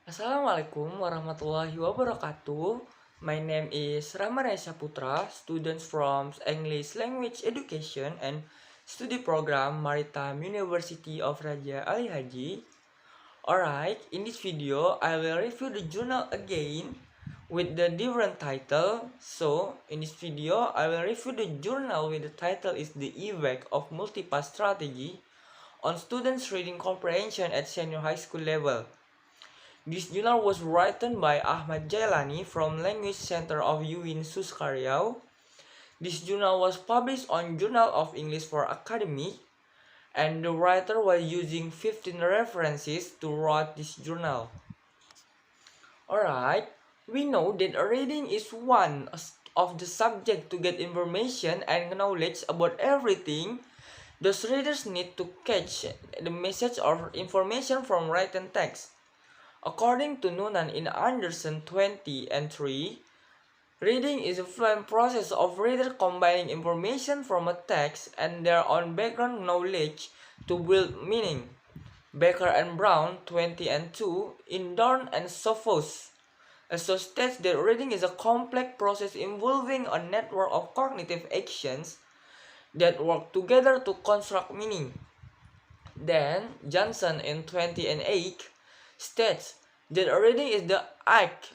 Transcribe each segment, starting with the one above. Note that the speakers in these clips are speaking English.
Assalamualaikum warahmatullahi wabarakatuh. My name is Ramanesha Putra, students from English Language Education and Study Program Maritime University of Raja Ali Haji. Alright, in this video I will review the journal again with the different title. So, in this video I will review the journal with the title is The Effect of Multipass Strategy on Students Reading Comprehension at Senior High School Level. This journal was written by Ahmad Jailani from Language Center of UIN Suskaryau. This journal was published on Journal of English for Academy, and the writer was using 15 references to write this journal. Alright, we know that reading is one of the subject to get information and knowledge about everything. Those readers need to catch the message or information from written text. According to Noonan in Anderson 20 and 3, reading is a fluent process of readers combining information from a text and their own background knowledge to build meaning. Baker and Brown 20 and 2 in Dorn and Sophos also states that reading is a complex process involving a network of cognitive actions that work together to construct meaning. Then, Johnson in 20 and 8 states that reading is the act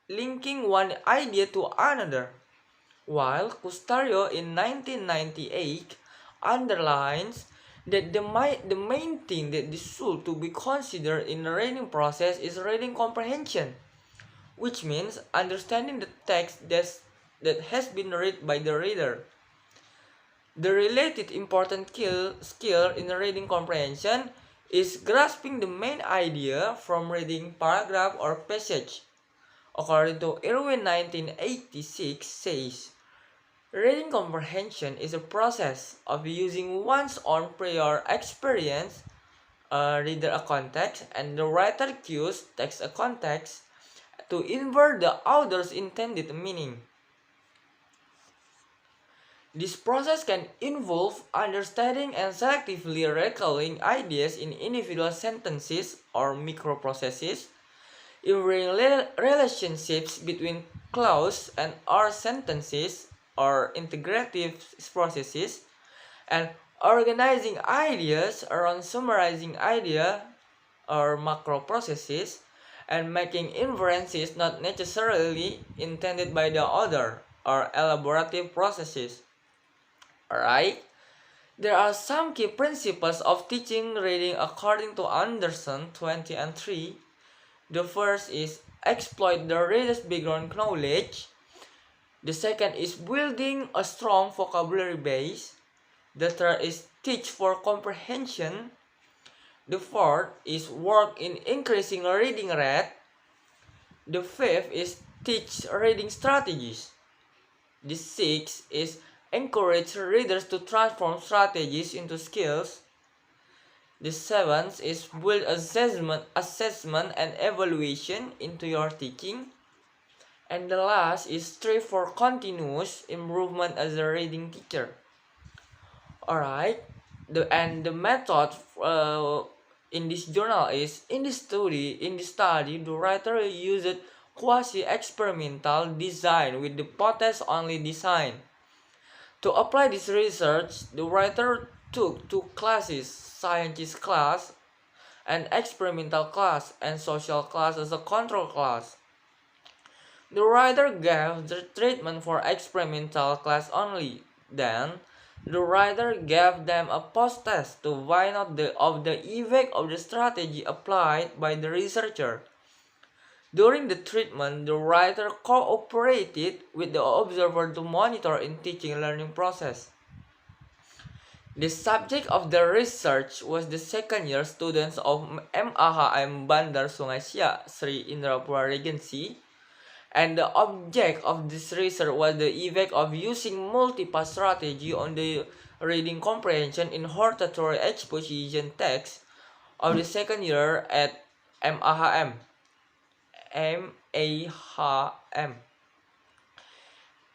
linking one idea to another, while Custario in 1998 underlines that the main thing that is should to be considered in the reading process is reading comprehension, which means understanding the text that has been read by the reader. The related important skill in reading comprehension is grasping the main idea from reading paragraph or passage. According to Irwin 1986 says, reading comprehension is a process of using one's own prior experience, reader a context, and the writer cues text a context to invert the author's intended meaning. This process can involve understanding and selectively recalling ideas in individual sentences or microprocesses, inferring relationships between clause and or sentences or integrative processes, and organizing ideas around summarizing idea or macro processes, and making inferences not necessarily intended by the author or elaborative processes. Alright? There are some key principles of teaching reading according to Anderson 20 and 3. The first is exploit the reader's background knowledge. The second is building a strong vocabulary base. The third is teach for comprehension. The fourth is work in increasing reading rate. The fifth is teach reading strategies. The sixth is encourage readers to transform strategies into skills. The seventh is build assessment and evaluation into your teaching. And the last is strive for continuous improvement as a reading teacher. Alright, the method in this journal is in the study the writer used quasi-experimental design with the hypothesis only design. To apply this research, the writer took two classes, scientist class and experimental class, and social class as a control class. The writer gave the treatment for experimental class only. Then, the writer gave them a post-test to find out the effect of the strategy applied by the researcher. During the treatment, the writer cooperated with the observer to monitor in teaching learning process. The subject of the research was the second-year students of MAHM Bandar Sungai Siak, Sri Indrapura Regency, and the object of this research was the effect of using multipass strategy on the reading comprehension in hortatory exposition text of the second year at MAHM.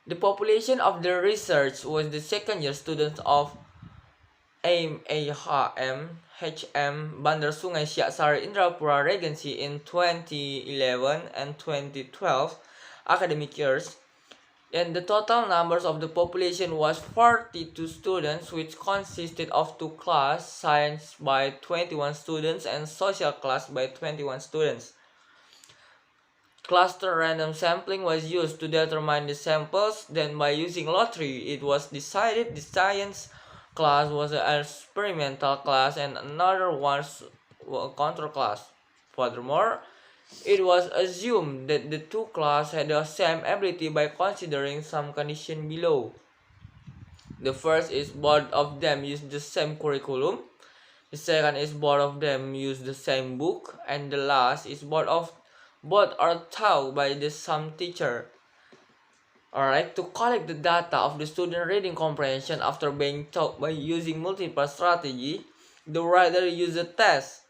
The population of the research was the second year students of HM Bandar Sungai Siak Sari Indrapura Regency in 2011 and 2012 academic years, and the total numbers of the population was 42 students, which consisted of two classes, science by 21 students and social class by 21 students. Cluster random sampling was used to determine the samples. Then by using lottery, it was decided the science class was an experimental class and another was a control class. Furthermore, it was assumed that the two classes had the same ability by considering some conditions below. The first is both of them use the same curriculum. The second is both of them use the same book, and the last is both are taught by the same teacher. Alright, to collect the data of the student reading comprehension after being taught by using multiple strategy, the writer uses a test.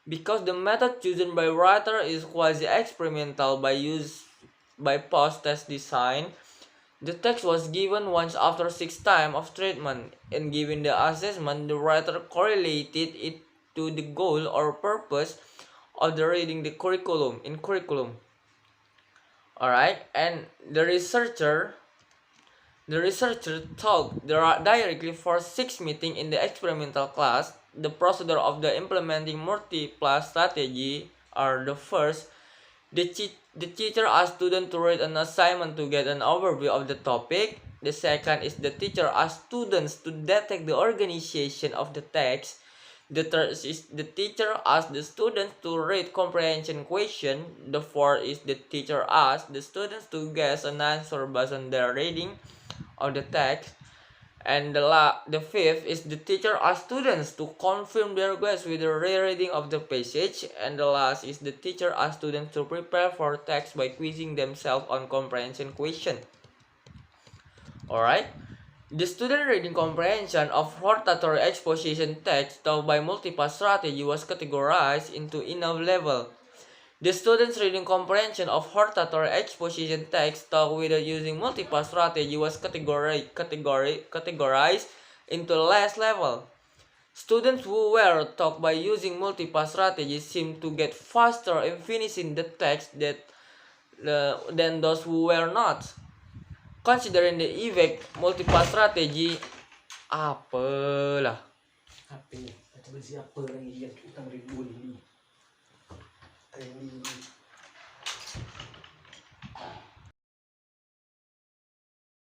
Because the method chosen by writer is quasi-experimental by post-test design, the text was given once after 6 times of treatment, and given the assessment, the writer correlated it to the goal or purpose of the reading the curriculum. Alright, and the researcher taught directly for 6 meetings in the experimental class. The procedure of the implementing multiple strategy are: the first, the teacher asks students to read an assignment to get an overview of the topic. The second is the teacher asks students to detect the organization of the text. The third is the teacher asks the students to read comprehension question. The fourth is the teacher asks the students to guess an answer based on their reading of the text. And the fifth is the teacher asks students to confirm their guess with the rereading of the passage. And the last is the teacher asks students to prepare for text by quizzing themselves on comprehension question. Alright, the student reading comprehension of hortatory exposition text taught by Multipass strategy was categorized into enough level. The students' reading comprehension of hortatory exposition text taught without using Multipass strategy was categorized into less level. Students who were taught by using Multipass strategy seemed to get faster in finishing the text than those who were not. Considering the effect Multipass strategy, apalah. HP, baca siapa lagi yang utang ribu ini.